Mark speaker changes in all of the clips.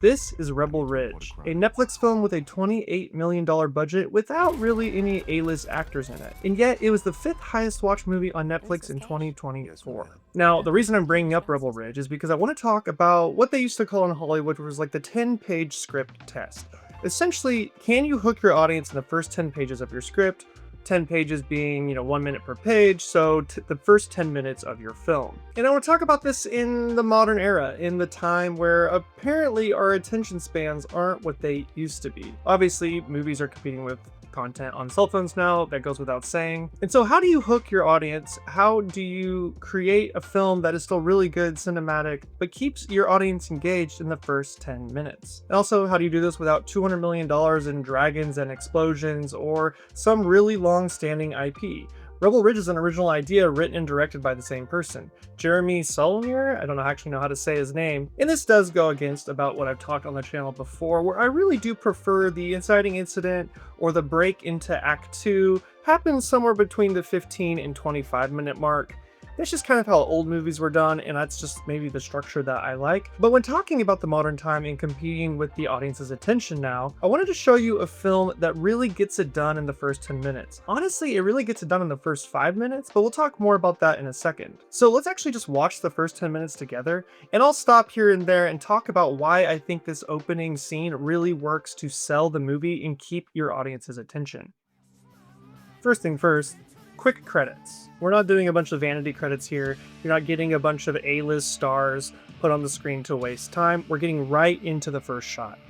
Speaker 1: This is Rebel Ridge, a Netflix film with a $28 million budget without really any A-list actors in it. And yet, it was the fifth highest watched movie on Netflix in 2024. Now, the reason I'm bringing up Rebel Ridge is because I want to talk about what they used to call in Hollywood, which was like the 10-page script test. Essentially, can you hook your audience in the first 10 pages of your script? 10 pages being, 1 minute per page, so the first 10 minutes of your film. And I want to talk about this in the modern era, in the time where apparently our attention spans aren't what they used to be. Obviously, movies are competing with content on cell phones now, that goes without saying. And so how do you hook your audience? How do you create a film that is still really good, cinematic, but keeps your audience engaged in the first 10 minutes? And also, how do you do this without $200 million in dragons and explosions or some really long-standing IP? Rebel Ridge is an original idea written and directed by the same person, Jeremy Saulnier. I don't actually know how to say his name. And this does go against about what I've talked on the channel before, where I really do prefer the inciting incident or the break into Act 2 happens somewhere between the 15 and 25-minute mark. That's just kind of how old movies were done, and that's just maybe the structure that I like. But when talking about the modern time and competing with the audience's attention now, I wanted to show you a film that really gets it done in the first 10 minutes. Honestly, it really gets it done in the first 5 minutes, but we'll talk more about that in a second. So let's actually just watch the first 10 minutes together, and I'll stop here and there and talk about why I think this opening scene really works to sell the movie and keep your audience's attention. First thing first, quick credits. We're not doing a bunch of vanity credits here. You're not getting a bunch of A-list stars put on the screen to waste time. We're getting right into the first shot.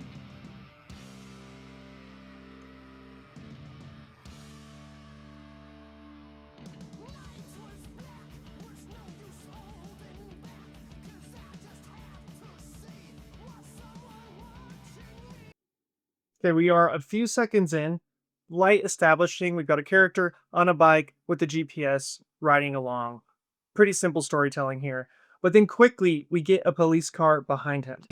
Speaker 1: Okay, we are a few seconds in, light establishing. We've got a character on a bike with the GPS riding along. Pretty simple storytelling here. But then quickly, we get a police car behind him.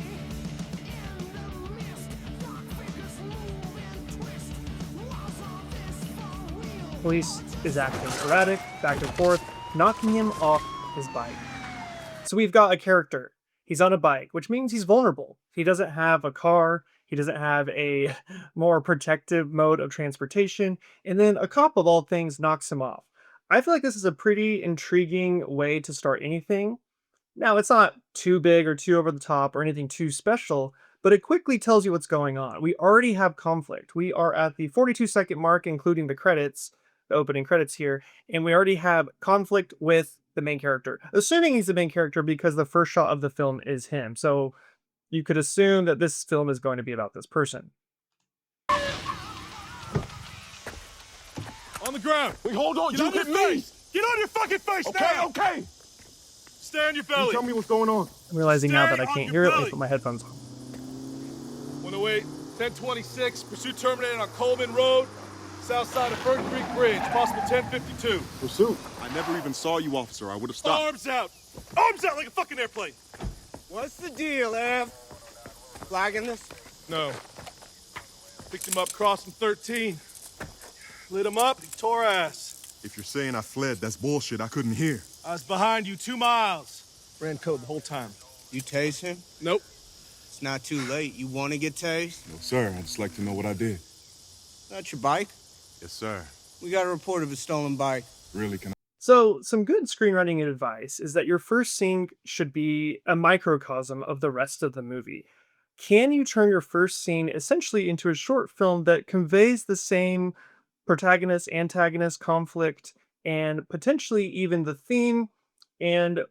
Speaker 1: Police is acting erratic, back and forth, knocking him off his bike. So we've got a character. He's on a bike, which means he's vulnerable. He doesn't have a car. He doesn't have a more protective mode of transportation. And then a cop, of all things, knocks him off. I feel like this is a pretty intriguing way to start anything. Now, it's not too big or too over the top or anything too special, but it quickly tells you what's going on. We already have conflict. We are at the 42-second mark, including the credits, the opening credits here, and we already have conflict with the main character. Assuming he's the main character because the first shot of the film is him. So you could assume that this film is going to be about this person.
Speaker 2: On the ground.
Speaker 3: Wait, hold on.
Speaker 2: Get
Speaker 3: You
Speaker 2: on your
Speaker 3: hit me.
Speaker 2: face. Get on your fucking face
Speaker 3: Okay,
Speaker 2: now.
Speaker 3: okay.
Speaker 2: Stay on your
Speaker 3: You
Speaker 2: belly.
Speaker 3: tell me what's going on.
Speaker 1: I'm realizing now that I
Speaker 2: Stay on
Speaker 1: can't
Speaker 2: your
Speaker 1: hear it. Let me
Speaker 2: belly.
Speaker 1: put my headphones on.
Speaker 2: 108, 1026. Pursuit terminated on Coleman Road, south side of Burton Creek Bridge. Possible 1052.
Speaker 3: Pursuit.
Speaker 4: I never even saw you, officer. I would have stopped.
Speaker 2: Arms out. Arms out like a fucking airplane.
Speaker 5: What's the deal, Ev? Flagging this?
Speaker 2: No. Picked him up crossing 13. Lit him up. He tore ass.
Speaker 4: If you're saying I fled, that's bullshit. I couldn't hear.
Speaker 2: I was behind you 2 miles. Ran code the whole time.
Speaker 5: You tase him?
Speaker 2: Nope.
Speaker 5: It's not too late. You want to get tased?
Speaker 4: No, sir. I'd just like to know what I did.
Speaker 5: That's your bike?
Speaker 4: Yes, sir.
Speaker 5: We got a report of a stolen bike.
Speaker 4: Really, can I?
Speaker 1: So, some good screenwriting advice is that your first scene should be a microcosm of the rest of the movie. Can you turn your first scene essentially into a short film that conveys the same protagonist, antagonist, conflict, and potentially even the theme and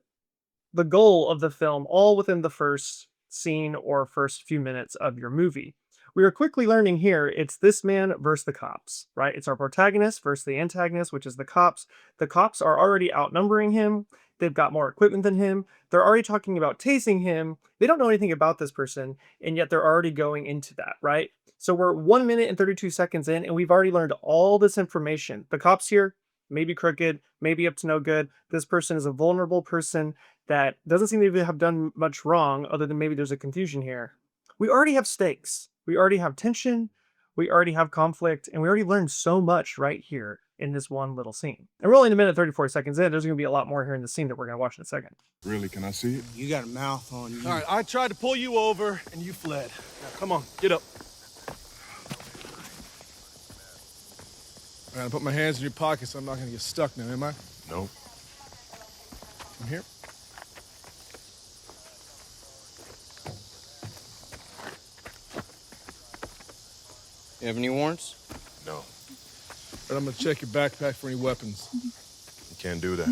Speaker 1: the goal of the film all within the first scene or first few minutes of your movie? We are quickly learning here it's this man versus the cops, right? It's our protagonist versus the antagonist, which is the cops. The cops are already outnumbering him. They've got more equipment than him. They're already talking about tasing him. They don't know anything about this person, and yet they're already going into that, right? So we're 1 minute and 32 seconds in, and we've already learned all this information. The cops here, maybe crooked, maybe up to no good. This person is a vulnerable person that doesn't seem to have done much wrong, other than maybe there's a confusion here. We already have stakes. We already have tension. We already have conflict, and we already learned so much right here. in this one little scene. And we're only in a minute 34 seconds in. There's going to be a lot more here in the scene that we're going to watch in a second.
Speaker 4: Really, can I see it?
Speaker 5: You got a mouth on you.
Speaker 2: All right, I tried to pull you over, and you fled. Now, come on, get up. All right, I put my hands in your pockets, so I'm not gonna get stuck now, am I?
Speaker 4: No.
Speaker 2: I'm here.
Speaker 5: You have any warrants?
Speaker 4: No.
Speaker 2: But I'm gonna check your backpack for any weapons.
Speaker 4: You can't do that.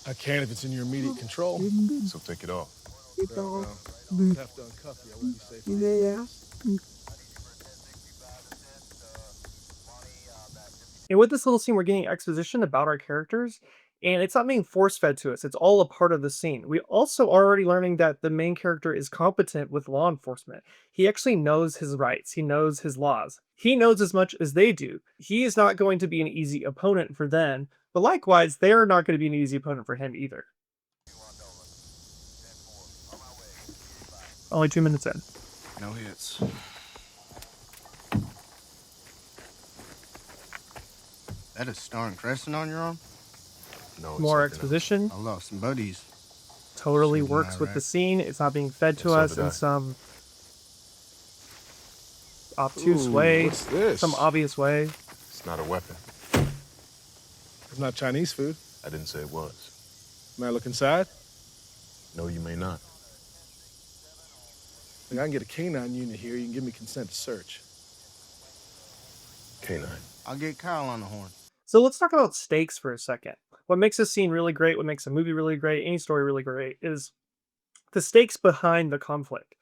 Speaker 2: I can if it's in your immediate control.
Speaker 4: So take it off.
Speaker 2: Have to uncuff you. I wouldn't be safe.
Speaker 1: And with this little scene, we're getting exposition about our characters, and it's not being force fed to us. It's all a part of the scene. We also are already learning that the main character is competent with law enforcement. He actually knows his rights. He knows his laws. He knows as much as they do. He is not going to be an easy opponent for them, but likewise, they're not going to be an easy opponent for him either. Only 2 minutes in.
Speaker 5: No hits. That a star and crescent on your arm?
Speaker 4: No. it's
Speaker 1: More
Speaker 4: something
Speaker 1: exposition.
Speaker 5: I lost some buddies.
Speaker 1: Totally
Speaker 5: Shooting
Speaker 1: works
Speaker 5: my
Speaker 1: with the
Speaker 5: rack.
Speaker 1: scene. It's not being fed to
Speaker 4: So
Speaker 1: us
Speaker 4: did
Speaker 1: in
Speaker 4: I.
Speaker 1: some obtuse
Speaker 2: Ooh,
Speaker 1: way,
Speaker 2: what's this?
Speaker 1: some obvious way.
Speaker 4: It's not a weapon.
Speaker 2: It's not Chinese food.
Speaker 4: I didn't say it was.
Speaker 2: May I look inside?
Speaker 4: No, you may not.
Speaker 2: Look, I can get a canine unit here. You can give me consent to search.
Speaker 4: Canine.
Speaker 5: I'll get Kyle on the horn.
Speaker 1: So let's talk about stakes for a second. What makes a scene really great, what makes a movie really great, any story really great, is the stakes behind the conflict.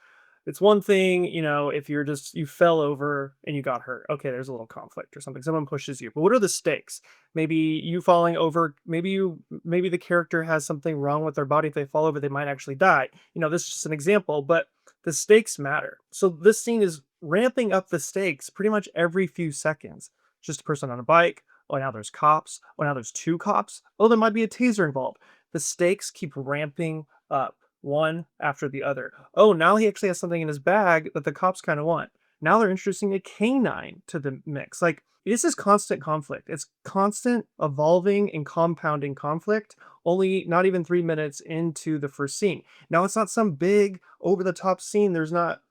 Speaker 1: It's one thing, if you fell over and you got hurt. Okay, there's a little conflict or something. Someone pushes you. But what are the stakes? Maybe you falling over, maybe the character has something wrong with their body. If they fall over, they might actually die. This is just an example, but the stakes matter. So this scene is ramping up the stakes pretty much every few seconds. Just a person on a bike. Oh, now there's cops. Oh, now there's 2 cops. Oh, there might be a taser involved. The stakes keep ramping up, one after the other. Oh, now he actually has something in his bag that the cops kind of want. Now they're introducing a canine to the mix. Like, this is constant conflict. It's constant evolving and compounding conflict, only not even 3 minutes into the first scene. Now, it's not some big over-the-top scene. There's not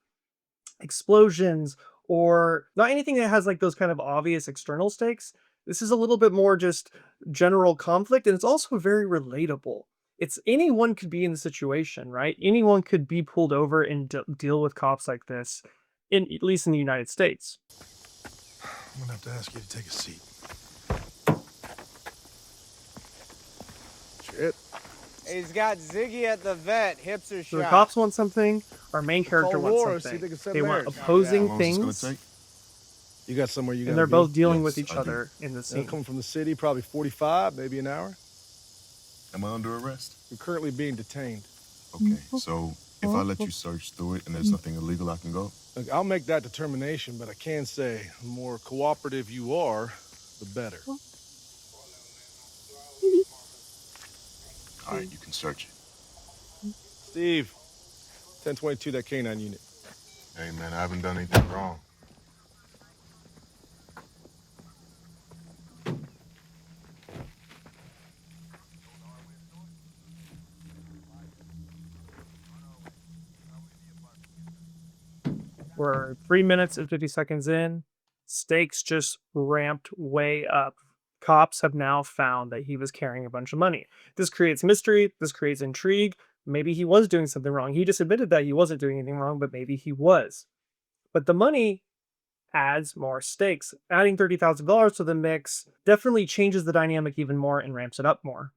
Speaker 1: explosions or not anything that has like those kind of obvious external stakes. This is a little bit more just general conflict, and it's also very relatable. It's anyone could be in the situation, right? Anyone could be pulled over and deal with cops like this, at least in the United States.
Speaker 2: I'm gonna have to ask you to take a seat. Shit.
Speaker 5: He's got Ziggy at the vet. Hips are
Speaker 1: So the
Speaker 5: shot.
Speaker 1: cops want something, our main character
Speaker 2: Call Laura,
Speaker 1: wants
Speaker 2: see if they
Speaker 1: something.
Speaker 2: can send
Speaker 1: They want
Speaker 2: marriage.
Speaker 1: opposing
Speaker 4: How long is this
Speaker 1: things,
Speaker 4: gonna take?
Speaker 2: You got somewhere you got
Speaker 1: and they're both dealing with
Speaker 4: Yes,
Speaker 1: each
Speaker 4: I do.
Speaker 1: other in the
Speaker 2: They're
Speaker 1: scene.
Speaker 2: coming from the city, probably 45, maybe an hour.
Speaker 4: Am I under arrest?
Speaker 2: You're currently being detained.
Speaker 4: Okay, so if I let you search through it and there's nothing illegal, I can go?
Speaker 2: Look, I'll make that determination, but I can say the more cooperative you are, the better.
Speaker 4: All right, you can search it.
Speaker 2: Steve, 1022, that canine unit.
Speaker 4: Hey, man, I haven't done anything wrong.
Speaker 1: We're 3 minutes and 50 seconds in. Stakes just ramped way up. Cops have now found that he was carrying a bunch of money. This creates mystery. This creates intrigue. Maybe he was doing something wrong. He just admitted that he wasn't doing anything wrong, but maybe he was. But the money adds more stakes. Adding $30,000 to the mix definitely changes the dynamic even more and ramps it up more.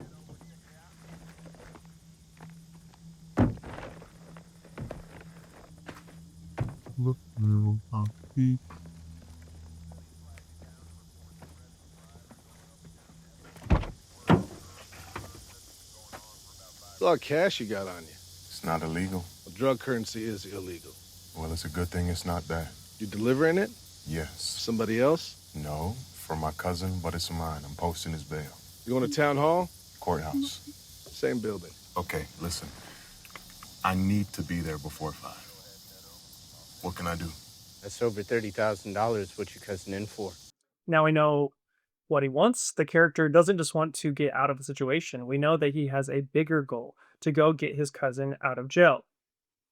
Speaker 2: It's a lot of cash you got on you.
Speaker 4: It's not illegal.
Speaker 2: Well, drug currency is illegal.
Speaker 4: Well, it's a good thing it's not that.
Speaker 2: You delivering it?
Speaker 4: Yes.
Speaker 2: Somebody else?
Speaker 4: No, for my cousin, but it's mine. I'm posting his bail.
Speaker 2: You going to town hall?
Speaker 4: Courthouse.
Speaker 2: Same building.
Speaker 4: Okay, listen. I need to be there before 5. What can I do?
Speaker 5: That's over $30,000. What your cousin in for?
Speaker 1: Now we know What he wants, the character doesn't just want to get out of a situation. We know that he has a bigger goal to go get his cousin out of jail.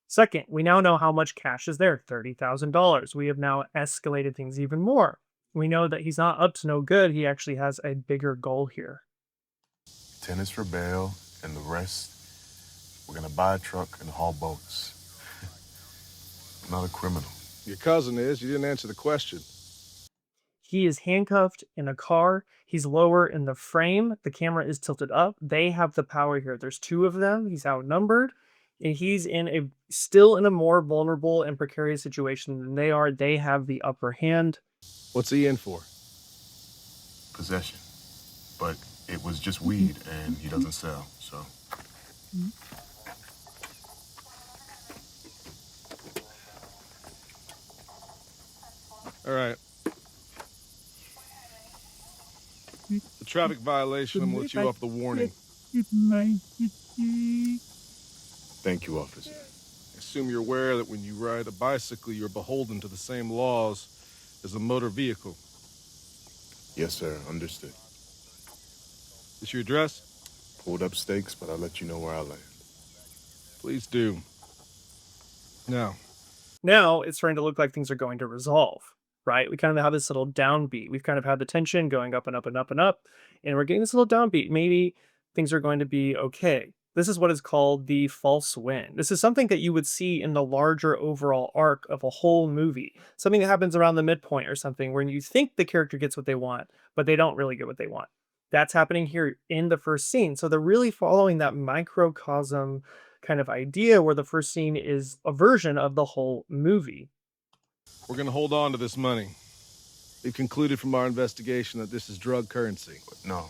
Speaker 1: Second, we now know how much cash is there, $30,000. We have now escalated things even more. We know that he's not up to no good. He actually has a bigger goal here.
Speaker 4: 10 is for bail, and the rest, we're gonna buy a truck and haul boats. I'm not a criminal.
Speaker 2: Your cousin is. You didn't answer the question.
Speaker 1: He is handcuffed in a car. He's lower in the frame. The camera is tilted up. They have the power here. There's two of them. He's outnumbered. And he's still in a more vulnerable and precarious situation than they are. They have the upper hand.
Speaker 2: What's he in for?
Speaker 4: Possession. But it was just weed, and he doesn't sell, so.
Speaker 2: All right. The traffic violation, I'm gonna let you off the warning.
Speaker 4: Thank you, officer.
Speaker 2: I assume you're aware that when you ride a bicycle, you're beholden to the same laws as a motor vehicle.
Speaker 4: Yes, sir, understood.
Speaker 2: Is your address?
Speaker 4: Pulled up stakes, but I'll let you know where I land.
Speaker 2: Please do.
Speaker 1: Now it's starting to look like things are going to resolve, right? We kind of have this little downbeat. We've kind of had the tension going up and up and up and up, and we're getting this little downbeat. Maybe things are going to be okay. This is what is called the false win. This is something that you would see in the larger overall arc of a whole movie. Something that happens around the midpoint or something where you think the character gets what they want, but they don't really get what they want. That's happening here in the first scene. So they're really following that microcosm kind of idea where the first scene is a version of the whole movie.
Speaker 2: We're gonna hold on to this money. We've concluded from our investigation that this is drug currency.
Speaker 4: But no,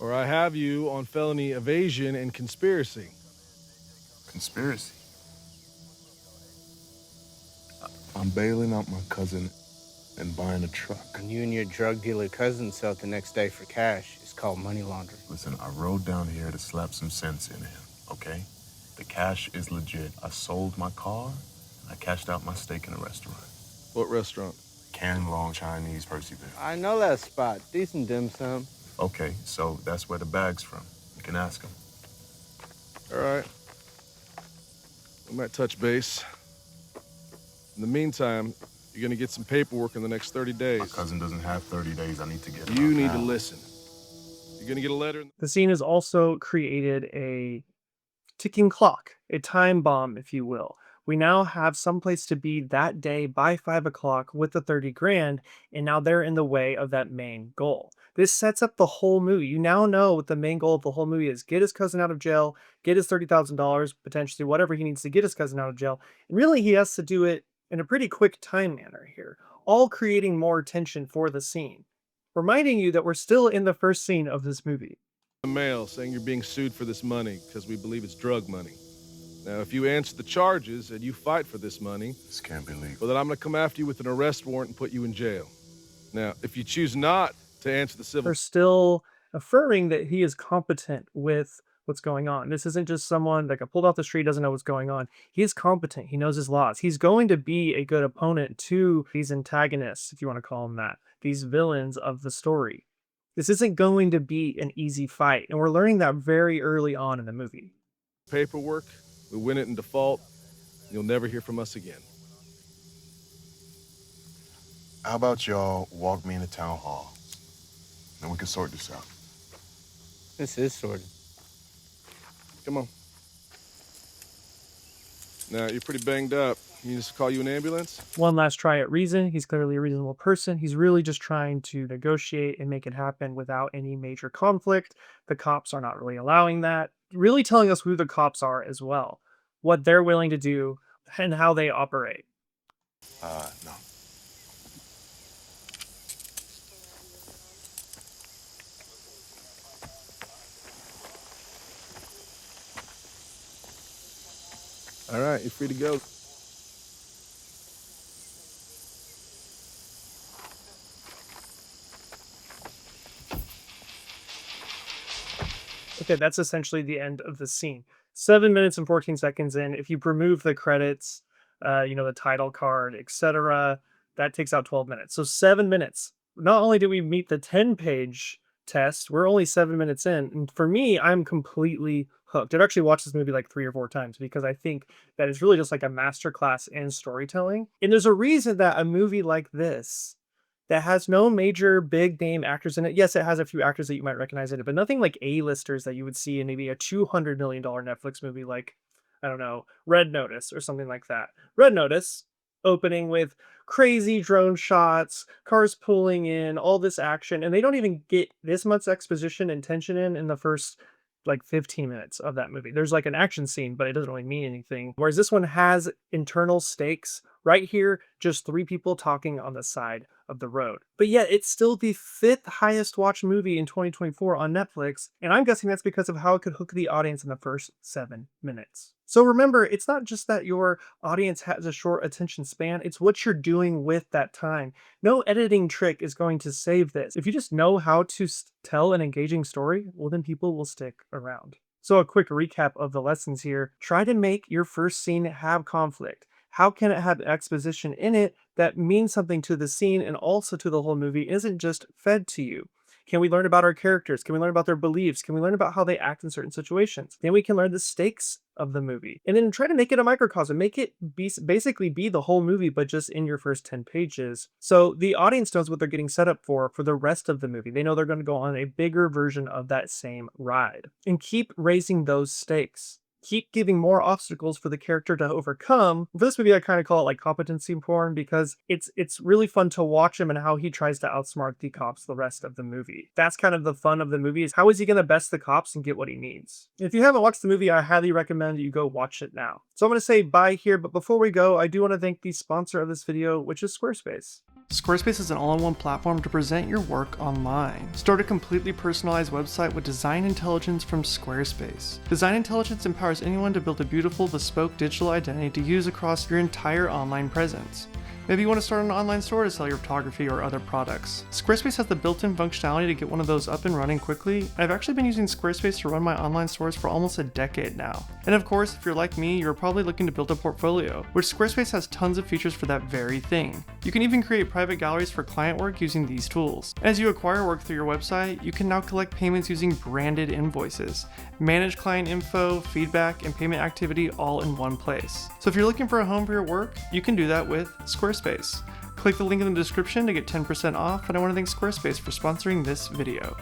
Speaker 2: Or I have you on felony evasion and conspiracy.
Speaker 4: conspiracy. I'm bailing out my cousin and buying a truck.
Speaker 5: And you and your drug dealer cousin sell it the next day for cash. It's called money laundering.
Speaker 4: Listen, I rode down here to slap some sense in him, okay? The cash is legit. I sold my car, and I cashed out my steak in a restaurant.
Speaker 2: What restaurant?
Speaker 4: Can Long Chinese Percyville.
Speaker 5: I know that spot. Decent dim sum.
Speaker 4: Okay, so that's where the bag's from. You can ask him.
Speaker 2: All right. We might touch base. In the meantime, you're gonna get some paperwork in the next 30 days.
Speaker 4: My cousin doesn't have 30 days. I need to get it
Speaker 2: You
Speaker 4: out
Speaker 2: need
Speaker 4: now.
Speaker 2: to listen. You're gonna get a letter.
Speaker 1: The scene has also created a ticking clock, a time bomb, if you will. We now have someplace to be that day by 5 o'clock with the 30 grand, and now they're in the way of that main goal. This sets up the whole movie. You now know what the main goal of the whole movie is: get his cousin out of jail, get his $30,000, potentially whatever he needs to get his cousin out of jail. And really, he has to do it in a pretty quick time manner here, all creating more tension for the scene. Reminding you that we're still in the first scene of this movie.
Speaker 2: The mail saying you're being sued for this money because we believe it's drug money. Now, if you answer the charges and you fight for this money,
Speaker 4: This can't be legal.
Speaker 2: well, then I'm gonna come after you with an arrest warrant and put you in jail. Now, if you choose not to answer the civil,
Speaker 1: They're still affirming that he is competent with what's going on. This isn't just someone that got pulled off the street, doesn't know what's going on. He is competent. He knows his laws. He's going to be a good opponent to these antagonists, if you want to call them that, these villains of the story. This isn't going to be an easy fight, and we're learning that very early on in the movie.
Speaker 2: paperwork, we win it in default, you'll never hear from us again.
Speaker 4: How about y'all walk me into town hall? Then we can sort this out.
Speaker 5: This is sorted.
Speaker 2: Come on. Now, you're pretty banged up. You need us to call you an ambulance?
Speaker 1: One last try at reason. He's clearly a reasonable person. He's really just trying to negotiate and make it happen without any major conflict. The cops are not really allowing that. Really telling us who the cops are as well, what they're willing to do, and how they operate.
Speaker 4: No.
Speaker 2: All right, you're free to go.
Speaker 1: Okay, that's essentially the end of the scene. 7 minutes and 14 seconds in. If you remove the credits, the title card, etc., that takes out 12 minutes. So 7 minutes not only did we meet the 10-page test, we're only 7 minutes in. And for me, I'm completely hooked. I've actually watched this movie like 3 or 4 times because I think that it's really just like a masterclass in storytelling. And there's a reason that a movie like this that has no major big name actors in it. Yes, it has a few actors that you might recognize in it, but nothing like A-listers that you would see in maybe a $200 million Netflix movie like, I don't know, Red Notice or something like that. Red Notice opening with crazy drone shots, cars pulling in, all this action, and they don't even get this much exposition and tension in the first like 15 minutes of that movie. There's like an action scene, but it doesn't really mean anything. Whereas this one has internal stakes. Right here, just 3 people talking on the side of the road. But yet, it's still the 5th highest watched movie in 2024 on Netflix, and I'm guessing that's because of how it could hook the audience in the first 7 minutes. So remember, it's not just that your audience has a short attention span, it's what you're doing with that time. No editing trick is going to save this. If you just know how to tell an engaging story, well, then people will stick around. So a quick recap of the lessons here. Try to make your first scene have conflict. How can it have exposition in it that means something to the scene and also to the whole movie, isn't just fed to you? Can we learn about our characters? Can we learn about their beliefs? Can we learn about how they act in certain situations? Then we can learn the stakes of the movie. And then try to make it a microcosm. Make it basically be the whole movie, but just in your first 10 pages. So the audience knows what they're getting set up for the rest of the movie. They know they're going to go on a bigger version of that same ride. And keep raising those stakes. Keep giving more obstacles for the character to overcome. For this movie, I kind of call it like competency porn because it's really fun to watch him and how he tries to outsmart the cops the rest of the movie. That's kind of the fun of the movie, is how is he going to best the cops and get what he needs. If you haven't watched the movie, I highly recommend that you go watch it now. So I'm going to say bye here, but before we go, I do want to thank the sponsor of this video, which is Squarespace. Squarespace is an all-in-one platform to present your work online. Start a completely personalized website with design intelligence from Squarespace. Design intelligence empowers anyone to build a beautiful, bespoke digital identity to use across your entire online presence. Maybe you want to start an online store to sell your photography or other products. Squarespace has the built-in functionality to get one of those up and running quickly. I've actually been using Squarespace to run my online stores for almost a decade now. And of course, if you're like me, you're probably looking to build a portfolio, which Squarespace has tons of features for that very thing. You can even create private galleries for client work using these tools. As you acquire work through your website, you can now collect payments using branded invoices, manage client info, feedback, and payment activity all in one place. So if you're looking for a home for your work, you can do that with Squarespace. Click the link in the description to get 10% off, and I want to thank Squarespace for sponsoring this video.